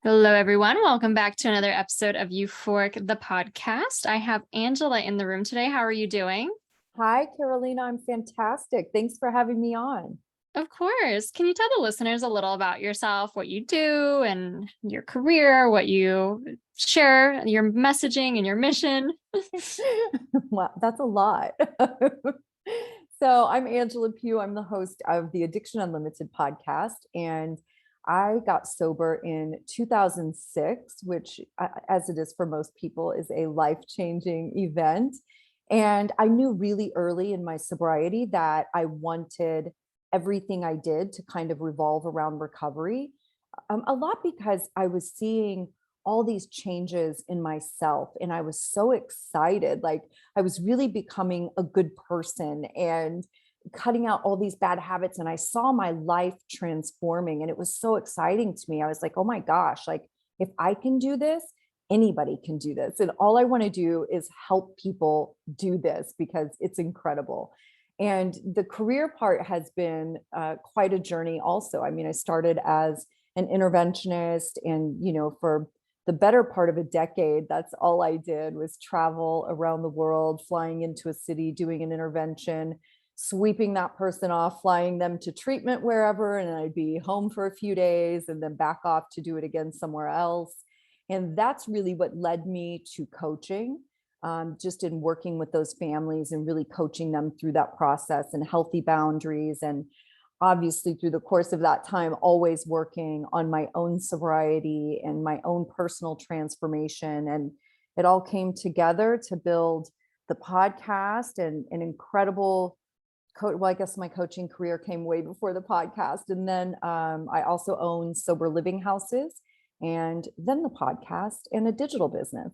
Hello, everyone. Welcome back to another episode of Euphoric, the podcast. I have Angela in the room today. How are you doing? Hi, Carolina. I'm fantastic. Thanks for having me on. Of course. Can you tell the listeners a little about yourself, what you do and your career, what you share, your messaging and your mission? Wow, that's a lot. So I'm Angela Pugh. I'm the host of the Addiction Unlimited podcast, and I got sober in 2006, which, as it is for most people, is a life-changing event. And I knew really early in my sobriety that I wanted everything I did to kind of revolve around recovery. A lot because I was seeing all these changes in myself and I was so excited. Like I was really becoming a good person and cutting out all these bad habits. And I saw my life transforming and it was so exciting to me. I was like, oh my gosh, like if I can do this, anybody can do this. And all I want to do is help people do this because it's incredible. And the career part has been quite a journey also. I mean, I started as an interventionist and, for the better part of a decade, that's all I did was travel around the world, flying into a city, doing an intervention, sweeping that person off, flying them to treatment wherever, and I'd be home for a few days and then back off to do it again somewhere else. And that's really what led me to coaching, just in working with those families and really coaching them through that process and healthy boundaries. And obviously through the course of that time, always working on my own sobriety and my own personal transformation. And it all came together to build the podcast and an incredible well, I guess my coaching career came way before the podcast. And then I also own sober living houses and then the podcast and a digital business.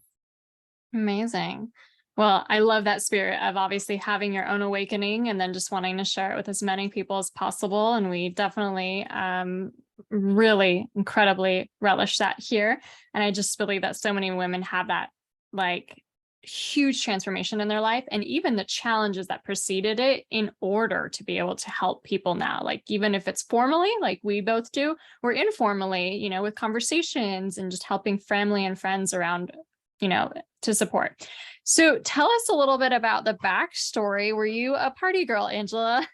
Amazing. Well, I love that spirit of obviously having your own awakening and then just wanting to share it with as many people as possible. And we definitely really incredibly relish that here. And I just believe that so many women have that like huge transformation in their life and even the challenges that preceded it in order to be able to help people now. Like even if it's formally, like we both do, or informally, with conversations and just helping family and friends around to support. So tell us a little bit about the backstory. Were you a party girl, Angela?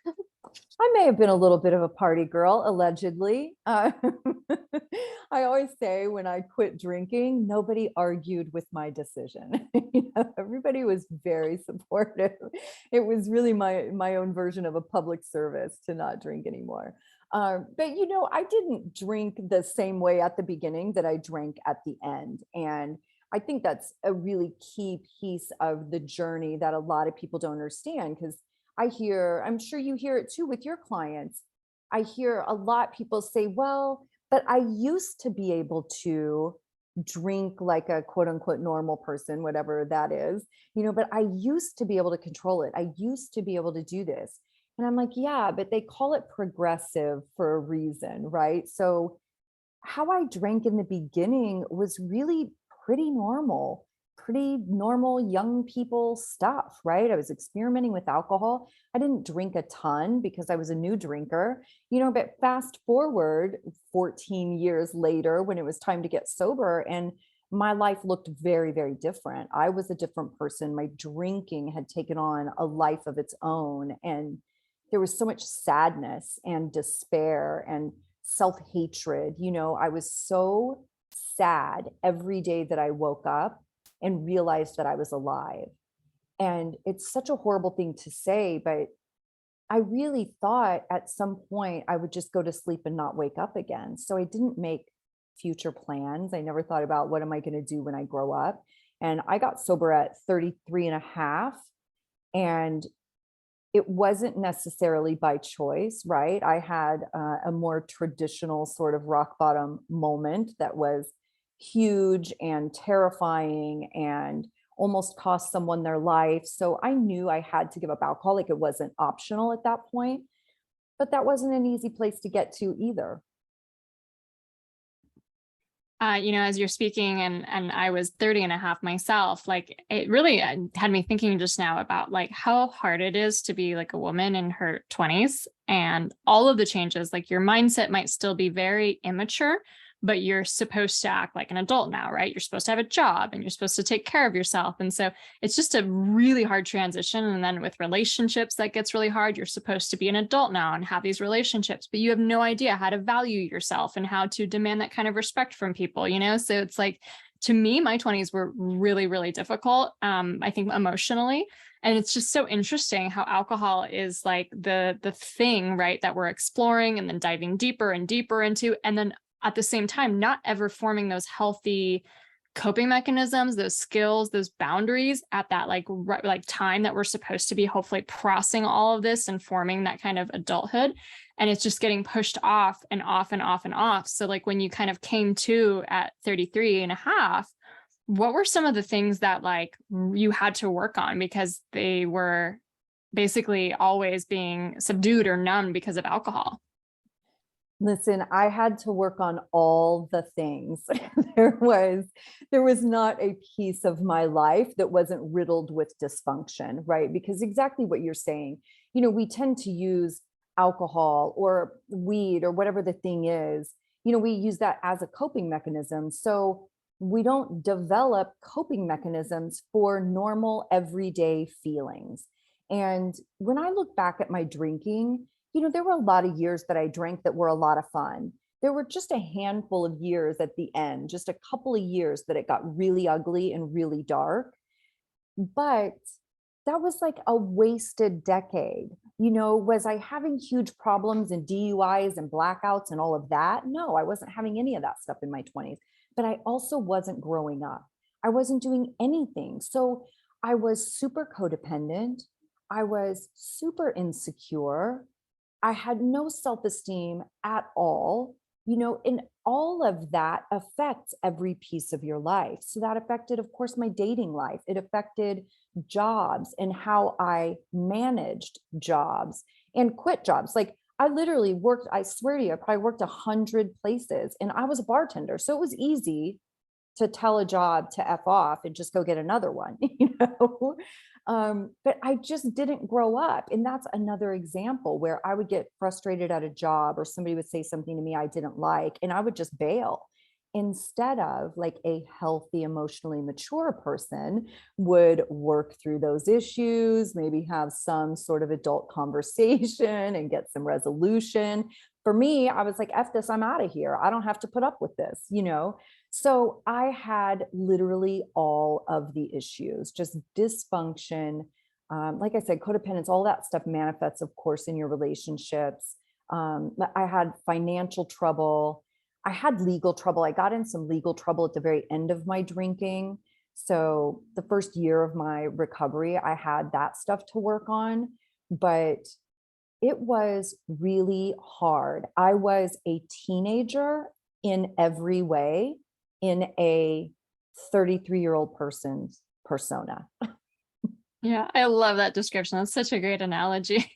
I may have been a little bit of a party girl, allegedly. I always say when I quit drinking, nobody argued with my decision. Everybody was very supportive. It was really my own version of a public service to not drink anymore. But I didn't drink the same way at the beginning that I drank at the end. And I think that's a really key piece of the journey that a lot of people don't understand because I'm sure you hear it too with your clients. I hear a lot people say, well, but I used to be able to drink like a quote unquote normal person, whatever that is, but I used to be able to control it. I used to be able to do this. And I'm like, yeah, but they call it progressive for a reason, right? So how I drank in the beginning was really pretty normal young people stuff, right? I was experimenting with alcohol. I didn't drink a ton because I was a new drinker, but fast forward 14 years later when it was time to get sober and my life looked very, very different. I was a different person. My drinking had taken on a life of its own. And there was so much sadness and despair and self-hatred. I was so sad every day that I woke up and realized that I was alive. And it's such a horrible thing to say, but I really thought at some point I would just go to sleep and not wake up again. So I didn't make future plans. I never thought about what am I going to do when I grow up. And I got sober at 33 and a half. And it wasn't necessarily by choice, right? I had a more traditional sort of rock bottom moment that was huge and terrifying and almost cost someone their life. So I knew I had to give up alcohol. Like it wasn't optional at that point, but that wasn't an easy place to get to either. As you're speaking and I was 30 and a half myself, like it really had me thinking just now about like how hard it is to be like a woman in her 20s and all of the changes, like your mindset might still be very immature, but you're supposed to act like an adult now, right? You're supposed to have a job and you're supposed to take care of yourself. And so it's just a really hard transition. And then with relationships, that gets really hard. You're supposed to be an adult now and have these relationships, but you have no idea how to value yourself and how to demand that kind of respect from people, you know? So it's like, to me, my 20s were really, really difficult, I think emotionally. And it's just so interesting how alcohol is like the thing, right, that we're exploring and then diving deeper and deeper into. And then at the same time, not ever forming those healthy coping mechanisms, those skills, those boundaries at that like time that we're supposed to be hopefully processing all of this and forming that kind of adulthood. And it's just getting pushed off and off and off and off. So like when you kind of came to at 33 and a half, what were some of the things that like you had to work on because they were basically always being subdued or numbed because of alcohol? Listen, I had to work on all the things. There was not a piece of my life that wasn't riddled with dysfunction, right? Because exactly what you're saying, we tend to use alcohol or weed or whatever the thing is, we use that as a coping mechanism. So we don't develop coping mechanisms for normal everyday feelings. And when I look back at my drinking, there were a lot of years that I drank that were a lot of fun. There were just a handful of years at the end, just a couple of years that it got really ugly and really dark. But that was like a wasted decade. Was I having huge problems and DUIs and blackouts and all of that? No, I wasn't having any of that stuff in my 20s. But I also wasn't growing up. I wasn't doing anything. So I was super codependent. I was super insecure. I had no self-esteem at all, and all of that affects every piece of your life. So that affected, of course, my dating life. It affected jobs and how I managed jobs and quit jobs. Like I literally worked, I swear to you, I probably worked 100 places and I was a bartender. So it was easy to tell a job to F off and just go get another one, But I just didn't grow up. And that's another example where I would get frustrated at a job or somebody would say something to me I didn't like, and I would just bail instead of like a healthy, emotionally mature person would work through those issues, maybe have some sort of adult conversation and get some resolution. For me, I was like, F this, I'm out of here. I don't have to put up with this. So I had literally all of the issues, just dysfunction. Like I said, codependence, all that stuff manifests, of course, in your relationships. I had financial trouble. I had legal trouble. I got in some legal trouble at the very end of my drinking. So the first year of my recovery, I had that stuff to work on, but it was really hard. I was a teenager in every way in a 33-year-old person's persona. Yeah, I love that description. That's such a great analogy.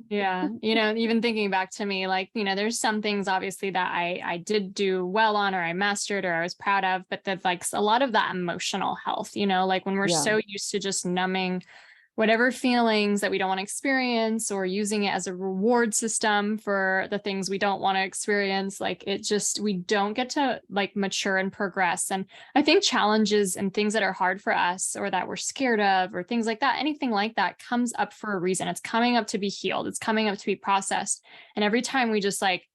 Yeah, even thinking back to me, like, there's some things obviously that I did do well on or I mastered or I was proud of, but that like a lot of that emotional health, like when we're Yeah. so used to just numbing whatever feelings that we don't want to experience or using it as a reward system for the things we don't want to experience, like we don't get to like mature and progress. And I think challenges and things that are hard for us or that we're scared of or things like that, anything like that comes up for a reason. It's coming up to be healed. It's coming up to be processed. And every time we just like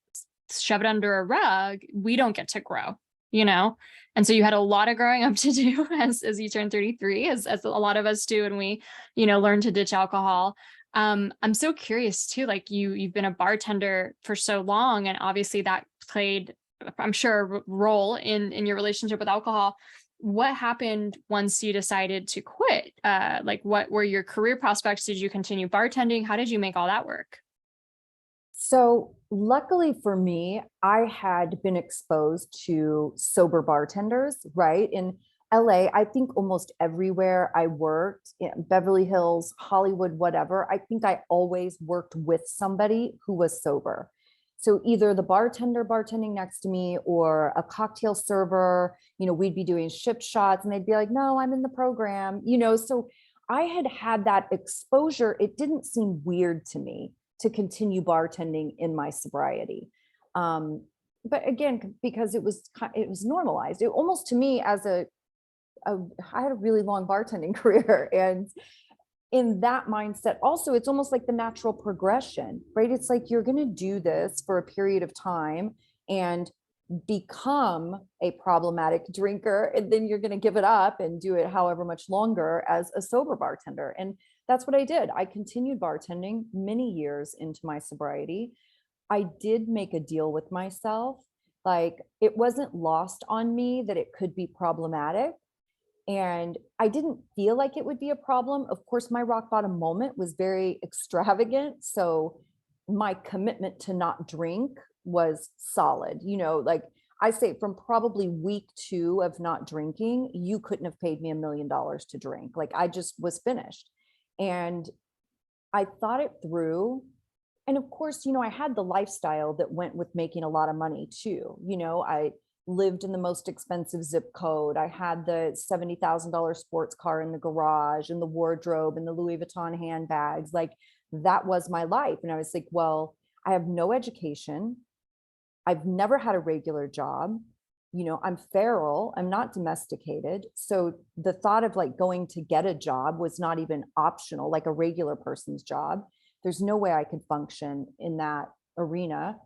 shove it under a rug, we don't get to grow, you know? And so you had a lot of growing up to do as you turn 33, as a lot of us do, and we, learn to ditch alcohol. I'm so curious too, like you've been a bartender for so long, and obviously that played, I'm sure, a role in your relationship with alcohol. What happened once you decided to quit? Like what were your career prospects? Did you continue bartending? How did you make all that work? So luckily for me, I had been exposed to sober bartenders, right? In LA, I think almost everywhere I worked, Beverly Hills, Hollywood, whatever, I think I always worked with somebody who was sober. So either the bartender bartending next to me or a cocktail server, we'd be doing ship shots and they'd be like, no, I'm in the program, so I had that exposure. It didn't seem weird to me to continue bartending in my sobriety. but again, because it was normalized. It almost to me as I had a really long bartending career, and in that mindset also, it's almost like the natural progression, right? It's like you're going to do this for a period of time and become a problematic drinker, and then you're going to give it up and do it however much longer as a sober bartender. And that's what I did. I continued bartending many years into my sobriety. I did make a deal with myself. Like, it wasn't lost on me that it could be problematic, and I didn't feel like it would be a problem. Of course, my rock bottom moment was very extravagant. So my commitment to not drink was solid. Like I say, from probably week 2 of not drinking, you couldn't have paid me $1 million to drink. Like, I just was finished. And I thought it through. And of course, I had the lifestyle that went with making a lot of money too. I lived in the most expensive zip code. I had the $70,000 sports car in the garage and the wardrobe and the Louis Vuitton handbags. Like, that was my life. And I was like, well, I have no education. I've never had a regular job. I'm feral. I'm not domesticated. So the thought of like going to get a job was not even optional, like a regular person's job. There's no way I could function in that arena.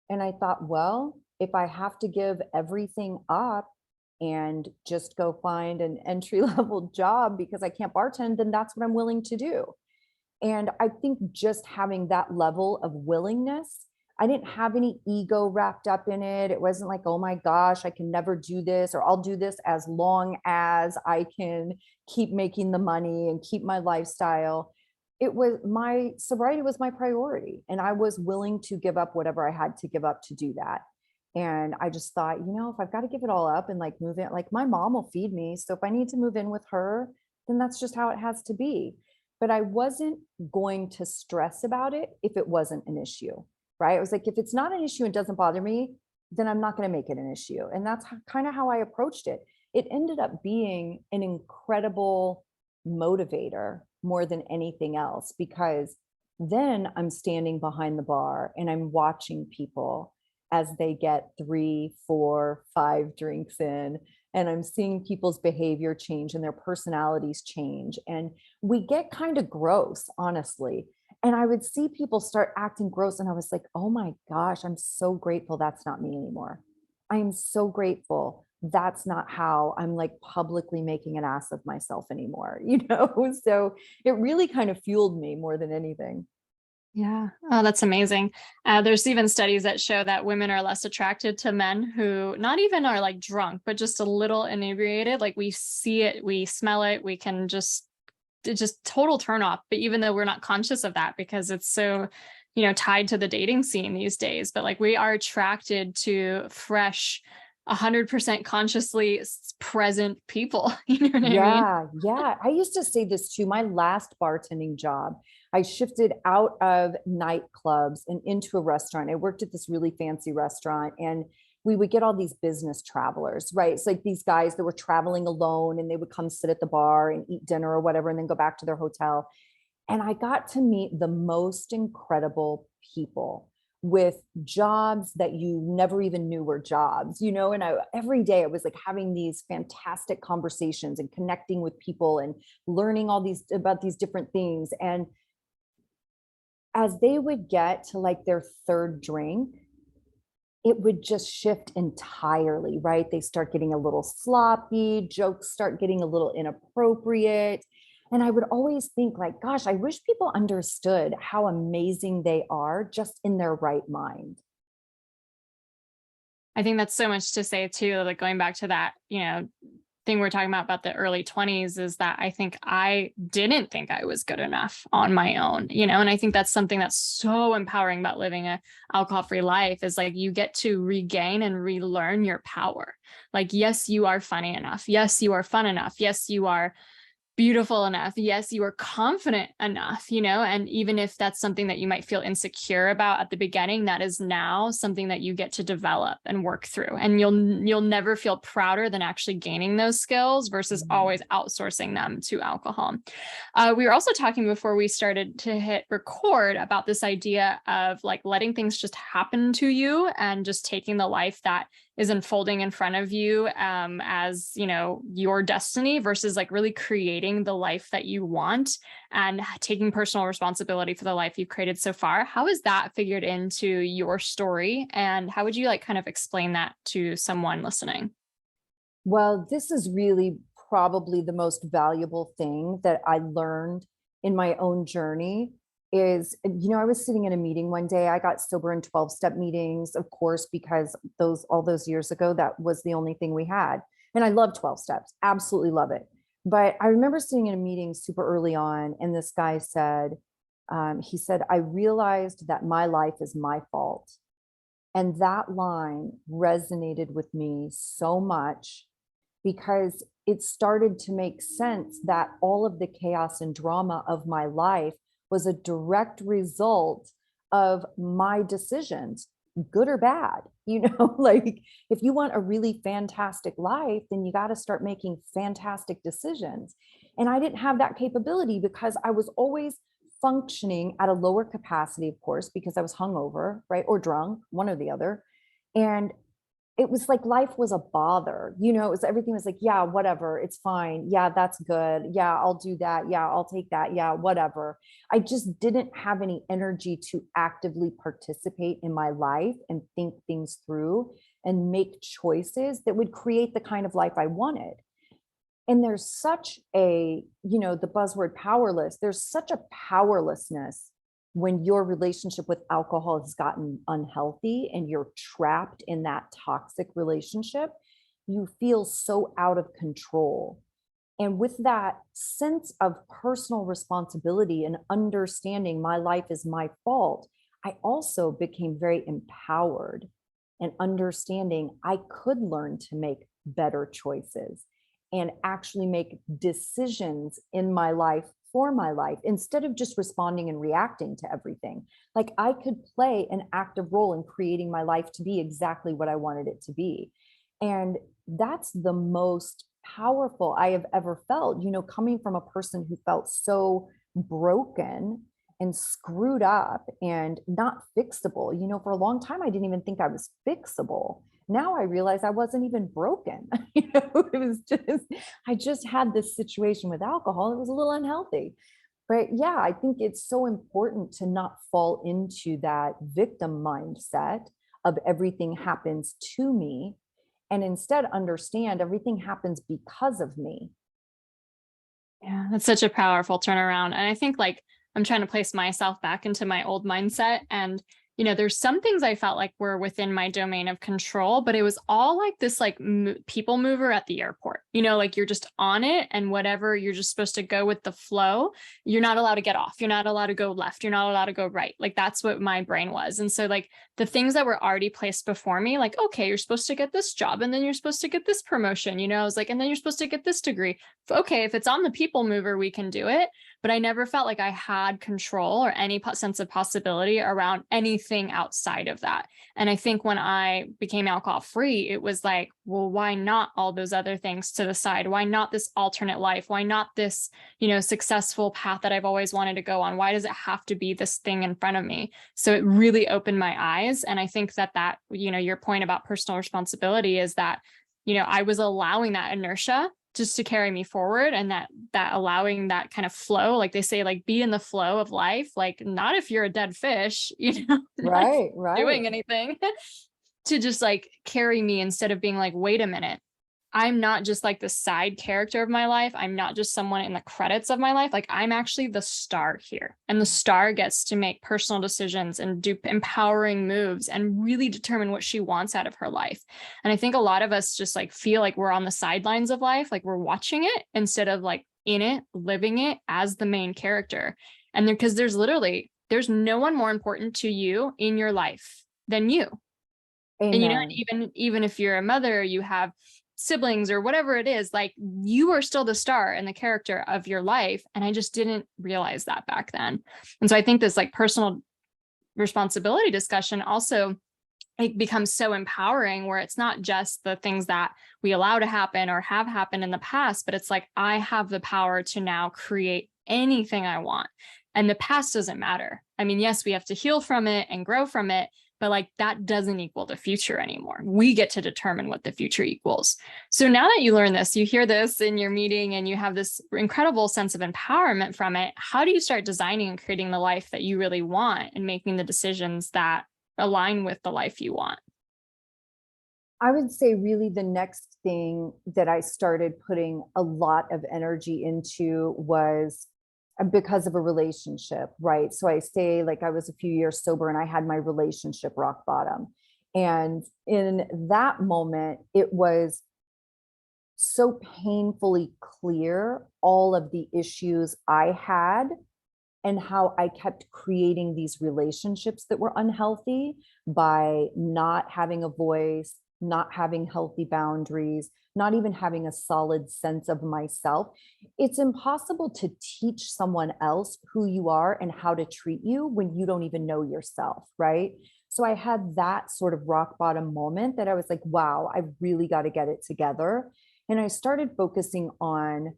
And I thought, well, if I have to give everything up and just go find an entry level job because I can't bartend, then that's what I'm willing to do. And I think just having that level of willingness, I didn't have any ego wrapped up in it. It wasn't like, oh my gosh, I can never do this, or I'll do this as long as I can keep making the money and keep my lifestyle. It was my sobriety was my priority, and I was willing to give up whatever I had to give up to do that. And I just thought, if I've got to give it all up and like move in, like my mom will feed me. So if I need to move in with her, then that's just how it has to be. But I wasn't going to stress about it if it wasn't an issue, right? I was like, if it's not an issue and doesn't bother me, then I'm not going to make it an issue. And that's kind of how I approached it. It ended up being an incredible motivator more than anything else, because then I'm standing behind the bar and I'm watching people as they get 3, 4, 5 drinks in, and I'm seeing people's behavior change and their personalities change. And we get kind of gross, honestly. And I would see people start acting gross. And I was like, oh my gosh, I'm so grateful that's not me anymore. I am so grateful that's not how I'm like publicly making an ass of myself anymore, So it really kind of fueled me more than anything. Yeah. Oh, that's amazing. There's even studies that show that women are less attracted to men who not even are like drunk, but just a little inebriated. Like, we see it, we smell it, we can it's just total turn off. But even though we're not conscious of that because it's so, tied to the dating scene these days, but like we are attracted to fresh, 100% consciously present people. You know what I mean? Yeah, yeah. I used to say this too. My last bartending job, I shifted out of nightclubs and into a restaurant. I worked at this really fancy restaurant, and we would get all these business travelers, right? It's like these guys that were traveling alone, and they would come sit at the bar and eat dinner or whatever, and then go back to their hotel. And I got to meet the most incredible people with jobs that you never even knew were jobs, and every day I was like having these fantastic conversations and connecting with people and learning all these about these different things. And as they would get to like their third drink, it would just shift entirely, right? They start getting a little sloppy, jokes start getting a little inappropriate. And I would always think like, gosh, I wish people understood how amazing they are just in their right mind. I think that's so much to say too, like going back to that, thing we're talking about the early 20s, is that I think I didn't think I was good enough on my own, and I think that's something that's so empowering about living a alcohol-free life, is like you get to regain and relearn your power. Like, yes, you are funny enough. Yes, you are fun enough. Yes, you are beautiful enough. Yes, you are confident enough, and even if that's something that you might feel insecure about at the beginning, that is now something that you get to develop and work through. And you'll never feel prouder than actually gaining those skills versus Mhm. always outsourcing them to alcohol. We were also talking before we started to hit record about this idea of like letting things just happen to you and just taking the life that is unfolding in front of you as your destiny versus like really creating the life that you want and taking personal responsibility for the life you've created so far. How has that figured into your story, and how would you like kind of explain that to someone listening? Well, this is really probably the most valuable thing that I learned in my own journey is, I was sitting in a meeting one day. I got sober in 12-step meetings, of course, because all those years ago, that was the only thing we had. And I love 12 steps, absolutely love it. But I remember sitting in a meeting super early on, and this guy said, he said, I realized that my life is my fault. And that line resonated with me so much because it started to make sense that all of the chaos and drama of my life was a direct result of my decisions, good or bad. Like if you want a really fantastic life, then you got to start making fantastic decisions. And I didn't have that capability because I was always functioning at a lower capacity, of course, because I was hungover, right? Or drunk, one or the other. And it was like life was a bother. It was everything was like, yeah, whatever, it's fine. Yeah, that's good. Yeah, I'll do that. Yeah, I'll take that. Yeah, whatever. I just didn't have any energy to actively participate in my life and think things through and make choices that would create the kind of life I wanted. And there's such the buzzword powerless, there's such a powerlessness when your relationship with alcohol has gotten unhealthy and you're trapped in that toxic relationship. You feel so out of control. And with that sense of personal responsibility and understanding my life is my fault, I also became very empowered and understanding I could learn to make better choices and actually make decisions in my life for my life instead of just responding and reacting to everything. Like I could play an active role in creating my life to be exactly what I wanted it to be. And that's the most powerful I have ever felt, coming from a person who felt so broken and screwed up and not fixable. For a long time, I didn't even think I was fixable. Now I realize I wasn't even broken. It was just, I just had this situation with alcohol. It was a little unhealthy. But yeah, I think it's so important to not fall into that victim mindset of everything happens to me and instead understand everything happens because of me. Yeah, that's such a powerful turnaround. And I think like I'm trying to place myself back into my old mindset. And, there's some things I felt like were within my domain of control, but it was all like this like people mover at the airport, like you're just on it and whatever, you're just supposed to go with the flow. You're not allowed to get off. You're not allowed to go left. You're not allowed to go right. Like that's what my brain was. And so like the things that were already placed before me, like, okay, you're supposed to get this job and then you're supposed to get this promotion, I was like, and then you're supposed to get this degree. Okay, if it's on the people mover, we can do it. But I never felt like I had control or any sense of possibility around anything outside of that. And I think when I became alcohol free, it was like, well, why not all those other things to the side? Why not this alternate life? Why not this, successful path that I've always wanted to go on? Why does it have to be this thing in front of me? So it really opened my eyes. And I think that, your point about personal responsibility is that, I was allowing that inertia just to carry me forward, and that allowing that kind of flow, like they say, like be in the flow of life, like not if you're a dead fish, not if Right, you're right. doing anything to just like carry me instead of being like, wait a minute, I'm not just like the side character of my life. I'm not just someone in the credits of my life. Like I'm actually the star here. And the star gets to make personal decisions and do empowering moves and really determine what she wants out of her life. And I think a lot of us just like feel like we're on the sidelines of life, like we're watching it instead of like in it, living it as the main character. And because there's no one more important to you in your life than you. And Amen. even if you're a mother, you have siblings or whatever it is, like you are still the star and the character of your life. And I just didn't realize that back then. And so I think this like personal responsibility discussion also, it becomes so empowering, where it's not just the things that we allow to happen or have happened in the past, but it's like, I have the power to now create anything I want. And the past doesn't matter. I mean, yes, we have to heal from it and grow from it, but like that doesn't equal the future anymore. We get to determine what the future equals. So now that you learn this, you hear this in your meeting and you have this incredible sense of empowerment from it, how do you start designing and creating the life that you really want and making the decisions that align with the life you want? I would say really the next thing that I started putting a lot of energy into was because of a relationship, right? So I say like I was a few years sober and I had my relationship rock bottom. And in that moment, it was so painfully clear all of the issues I had and how I kept creating these relationships that were unhealthy by not having a voice, not having healthy boundaries, not even having a solid sense of myself. It's impossible to teach someone else who you are and how to treat you when you don't even know yourself, right? So I had that sort of rock bottom moment that I was like, wow, I really got to get it together. And I started focusing on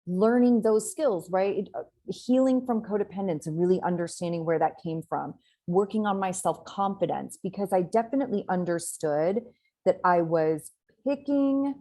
learning those skills, right? Healing from codependence and really understanding where that came from, working on my self confidence, because I definitely understood that I was picking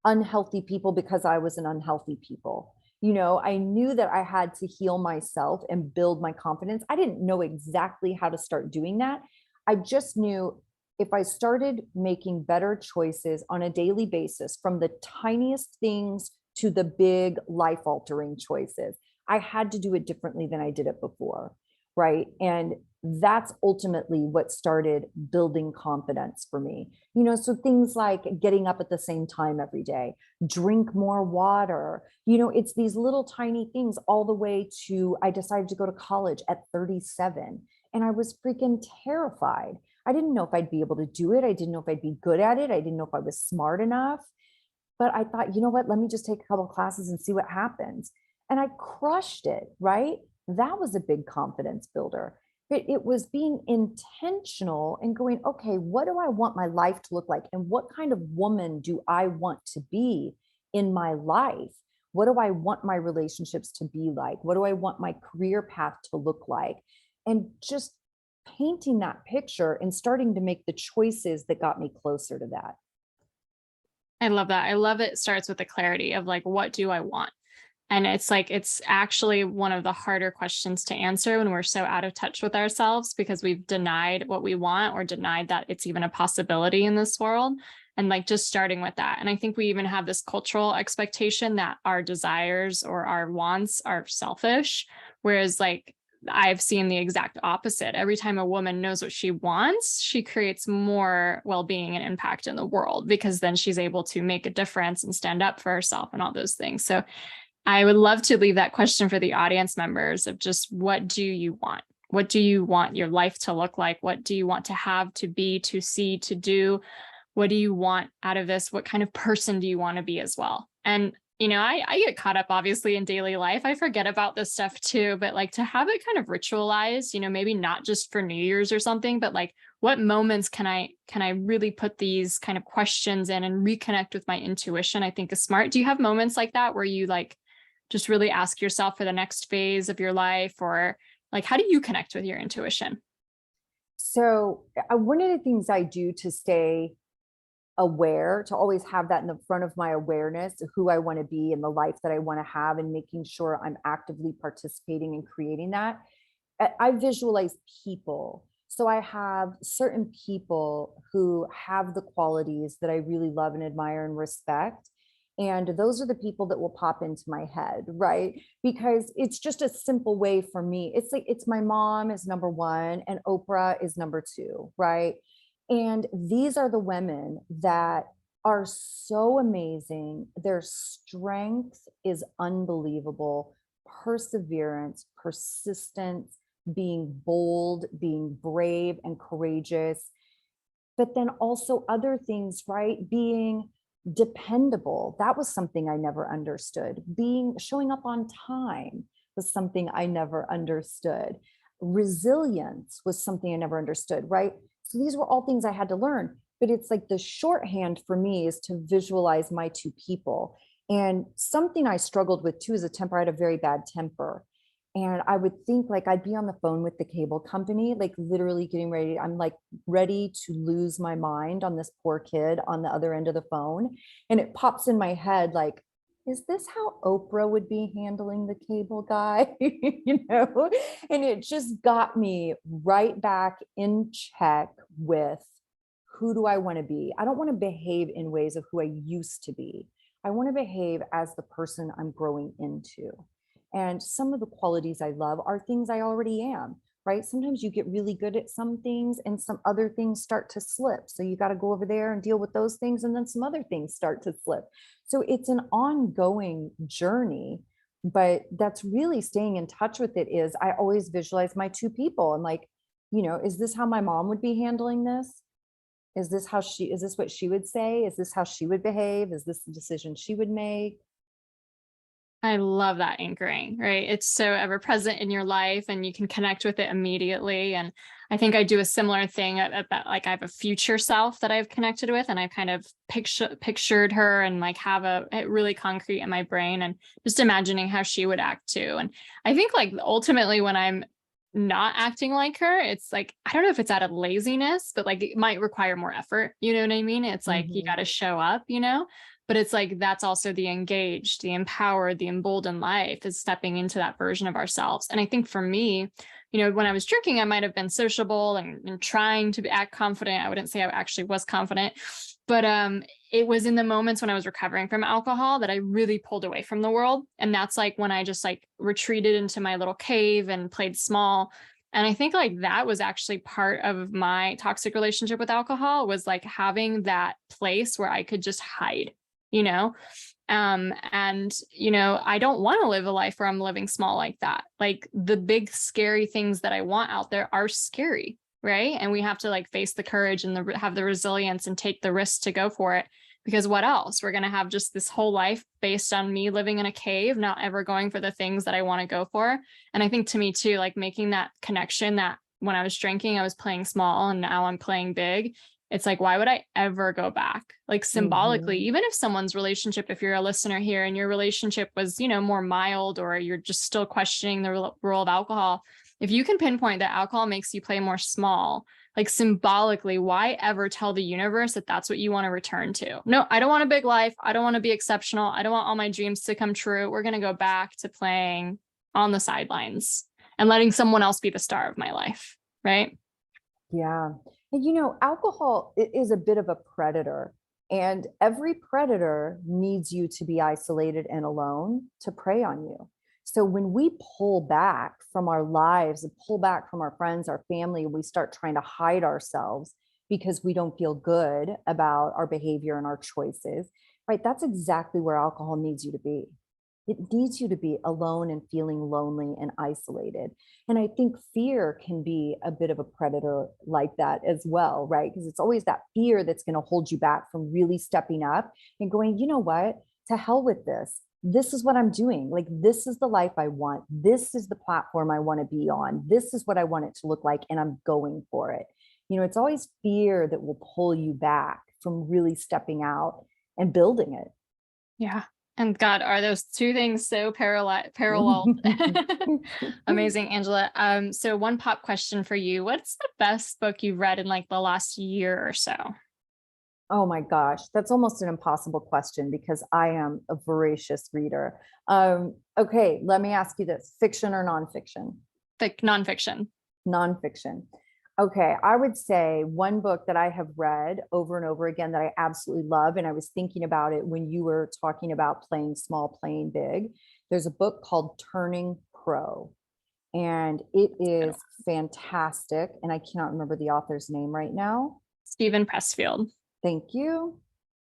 unhealthy people because I was an unhealthy people. You know, I knew that I had to heal myself and build my confidence. I didn't know exactly how to start doing that. I just knew if I started making better choices on a daily basis, from the tiniest things to the big life altering choices, I had to do it differently than I did it before. Right. And that's ultimately what started building confidence for me. You know, so things like getting up at the same time every day, drink more water, you know, it's these little tiny things, all the way to I decided to go to college at 37 and I was freaking terrified. I didn't know if I'd be able to do it. I didn't know if I'd be good at it. I didn't know if I was smart enough. But I thought, you know what, let me just take a couple classes and see what happens. And I crushed it, right? That was a big confidence builder. It was being intentional and going, okay, what do I want my life to look like? And what kind of woman do I want to be in my life? What do I want my relationships to be like? What do I want my career path to look like? And just painting that picture and starting to make the choices that got me closer to that. I love that. I love it starts with the clarity of like, what do I want? And it's like, it's actually one of the harder questions to answer when we're so out of touch with ourselves because we've denied what we want or denied that it's even a possibility in this world. And like just starting with that. And I think we even have this cultural expectation that our desires or our wants are selfish. Whereas like I've seen the exact opposite. Every time a woman knows what she wants, she creates more well-being and impact in the world because then she's able to make a difference and stand up for herself and all those things. So I would love to leave that question for the audience members of just what do you want? What do you want your life to look like? What do you want to have, to be, to see, to do? What do you want out of this? What kind of person do you want to be as well? And, you know, I get caught up obviously in daily life. I forget about this stuff too, but like to have it kind of ritualized, you know, maybe not just for New Year's or something, but like what moments can I really put these kind of questions in and reconnect with my intuition, I think is smart. Do you have moments like that where you like just really ask yourself for the next phase of your life, or like, how do you connect with your intuition? So, one of the things I do to stay aware, to always have that in the front of my awareness of who I want to be and the life that I want to have, and making sure I'm actively participating in creating that, I visualize people. So I have certain people who have the qualities that I really love and admire and respect. And those are the people that will pop into my head, right? Because it's just a simple way for me. It's like it's my mom is number one and Oprah is number two, right? And these are the women that are so amazing. Their strength is unbelievable. Perseverance, persistence, being bold, being brave and courageous. But then also other things, right? Being Dependable, that was something I never understood. Showing up on time was something I never understood. Resilience was something I never understood, right? So these were all things I had to learn. But it's like the shorthand for me is to visualize my two people. And something I struggled with too is a temper. I had a very bad temper. And I would think like I'd be on the phone with the cable company, like literally getting ready. I'm like ready to lose my mind on this poor kid on the other end of the phone. And it pops in my head like, is this how Oprah would be handling the cable guy? And it just got me right back in check with who do I want to be? I don't want to behave in ways of who I used to be. I want to behave as the person I'm growing into. And some of the qualities I love are things I already am, right? Sometimes you get really good at some things and some other things start to slip. So you got to go over there and deal with those things. And then some other things start to slip. So it's an ongoing journey, but that's really staying in touch with it. Is I always visualize my two people and like, is this how my mom would be handling this? Is this what she would say? Is this how she would behave? Is this the decision she would make? I love that anchoring, right? It's so ever present in your life and you can connect with it immediately. And I think I do a similar thing at that, like I have a future self that I've connected with and I've kind of pictured her and like have it really concrete in my brain and just imagining how she would act too. And I think like ultimately when I'm not acting like her, it's like, I don't know if it's out of laziness, but like it might require more effort. You know what I mean? It's like you got to show up. But it's like that's also the engaged, the empowered, the emboldened life is stepping into that version of ourselves. And I think for me, when I was drinking, I might have been sociable and trying to act confident. I wouldn't say I actually was confident, but it was in the moments when I was recovering from alcohol that I really pulled away from the world. And that's like when I just like retreated into my little cave and played small. And I think like that was actually part of my toxic relationship with alcohol was like having that place where I could just hide, you know? I don't want to live a life where I'm living small like that. Like the big scary things that I want out there are scary, right? And we have to like face the courage and have the resilience and take the risk to go for it. Because what else? We're going to have just this whole life based on me living in a cave, not ever going for the things that I want to go for. And I think to me too, like making that connection that when I was drinking, I was playing small and now I'm playing big. It's like, why would I ever go back? Like symbolically, even if someone's relationship, if you're a listener here and your relationship was, more mild, or you're just still questioning the role of alcohol, if you can pinpoint that alcohol makes you play more small, like symbolically, why ever tell the universe that that's what you want to return to? No, I don't want a big life. I don't want to be exceptional. I don't want all my dreams to come true. We're going to go back to playing on the sidelines and letting someone else be the star of my life. Right. Yeah. And alcohol is a bit of a predator, and every predator needs you to be isolated and alone to prey on you. So when we pull back from our lives and pull back from our friends, our family, and we start trying to hide ourselves because we don't feel good about our behavior and our choices, right? That's exactly where alcohol needs you to be. It needs you to be alone and feeling lonely and isolated. And I think fear can be a bit of a predator like that as well, right? Because it's always that fear that's going to hold you back from really stepping up and going, you know what? To hell with this. This is what I'm doing. Like, this is the life I want. This is the platform I want to be on. This is what I want it to look like. And I'm going for it. It's always fear that will pull you back from really stepping out and building it. Yeah. And God, are those two things so parallel? Amazing, Angela. So one pop question for you. What's the best book you've read in like the last year or so? Oh my gosh, that's almost an impossible question because I am a voracious reader. Okay, let me ask you this: fiction or nonfiction? Nonfiction. Nonfiction. Okay, I would say one book that I have read over and over again that I absolutely love, and I was thinking about it when you were talking about playing small, playing big. There's a book called Turning Pro, and it is fantastic. And I cannot remember the author's name right now. Stephen Pressfield. Thank you.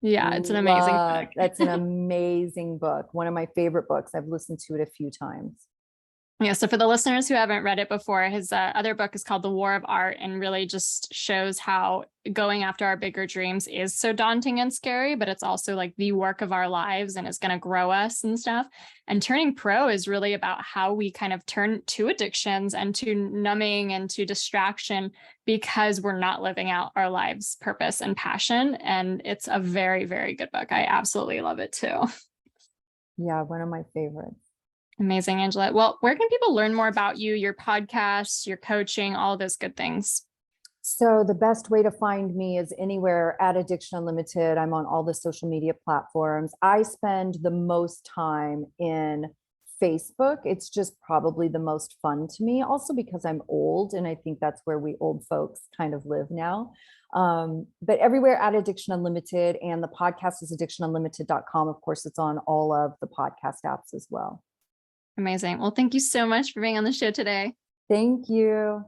Yeah, it's an amazing book. That's an amazing book. One of my favorite books. I've listened to it a few times. Yeah, so for the listeners who haven't read it before, his other book is called The War of Art, and really just shows how going after our bigger dreams is so daunting and scary, but it's also like the work of our lives and it's going to grow us and stuff. And Turning Pro is really about how we kind of turn to addictions and to numbing and to distraction because we're not living out our lives' purpose and passion. And it's a very, very good book. I absolutely love it too. Yeah, one of my favorites. Amazing, Angela. Well, where can people learn more about you, your podcasts, your coaching, all those good things? So the best way to find me is anywhere at Addiction Unlimited. I'm on all the social media platforms. I spend the most time in Facebook. It's just probably the most fun to me, also because I'm old, and I think that's where we old folks kind of live now. But everywhere at Addiction Unlimited, and the podcast is addictionunlimited.com. Of course, it's on all of the podcast apps as well. Amazing. Well, thank you so much for being on the show today. Thank you.